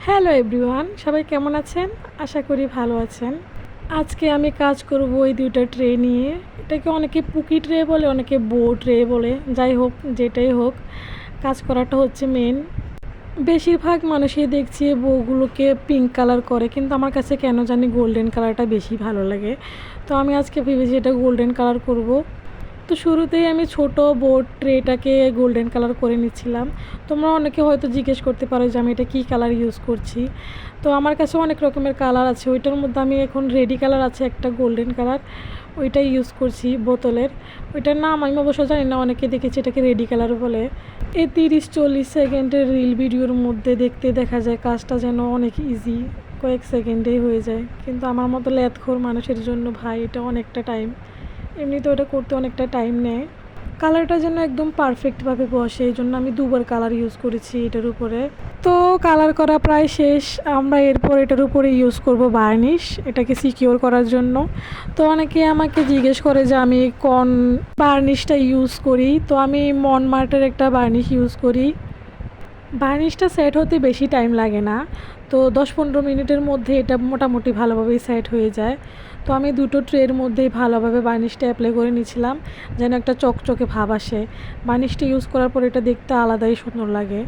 Hello everyone, সবাই কেমন আছেন? আশা করি ভালো আছেন। আজকে আমি কাজ করব এই দুইটা ট্রে নিয়ে। এটাকে অনেকে পুকি ট্রে বলে, অনেকে বো ট্রে বলে। যাই হোক, যেটাই হোক, কাজ করাটা হচ্ছে মেন। বেশিরভাগ মানুষই দেখছি বউগুলোকে পিঙ্ক কালার করে, কিন্তু আমার কাছে কেন জানি গোল্ডেন কালারটা বেশি ভালো লাগে। তো আমি আজকে ভেবেছি এটা গোল্ডেন কালার করব। তো শুরুতেই আমি ছোট বোর্ড ট্রেটাকে গোল্ডেন কালার করে নিচ্ছিলাম। তোমরা অনেকে হয়তো জিজ্ঞেস করতে পারো যে আমি এটা কী কালার ইউজ করছি। তো আমার কাছে অনেক রকমের কালার আছে, ওইটার মধ্যে আমি এখন রেডি কালার আছে একটা গোল্ডেন কালার, ওইটাই ইউজ করছি বোতলের। ওইটার নাম আমি অবশ্য জানি না, অনেকে দেখেছি এটাকে রেডি কালার বলে। এই 30-40 সেকেন্ডের রিল ভিডিওর মধ্যে দেখতে দেখা যায় কাজটা যেন অনেক ইজি, কয়েক সেকেন্ডেই হয়ে যায়, কিন্তু আমার মতো ল্যাথখোর মানুষের জন্য ভাই এটা অনেকটা টাইম। এমনিতে ওটা করতে অনেকটা টাইম নেয়। কালারটা যেন একদম পারফেক্টভাবে বসে, এই জন্য আমি দুবার কালার ইউজ করেছি এটার উপরে। তো কালার করা প্রায় শেষ। আমরা এরপর এটার উপরে ইউজ করব বার্নিশ, এটাকে সিকিওর করার জন্য। তো অনেকে আমাকে জিজ্ঞেস করে যে আমি কোন বার্নিশটা ইউজ করি। তো আমি মনমার্টের একটা বার্নিশ ইউজ করি। বার্নিশটা সেট হতে বেশি টাইম লাগে না, তো 10-15 মিনিটের মধ্যে এটা মোটামুটি ভালোভাবেই সেট হয়ে যায়। তো আমি দুটো ট্রের মধ্যেই ভালোভাবে বার্নিশটা অ্যাপ্লাই করে নিয়েছিলাম, যেন একটা চকচকে ভাব আসে। বার্নিশটা ইউজ করার পর এটা দেখতে আলাদাই সুন্দর লাগে।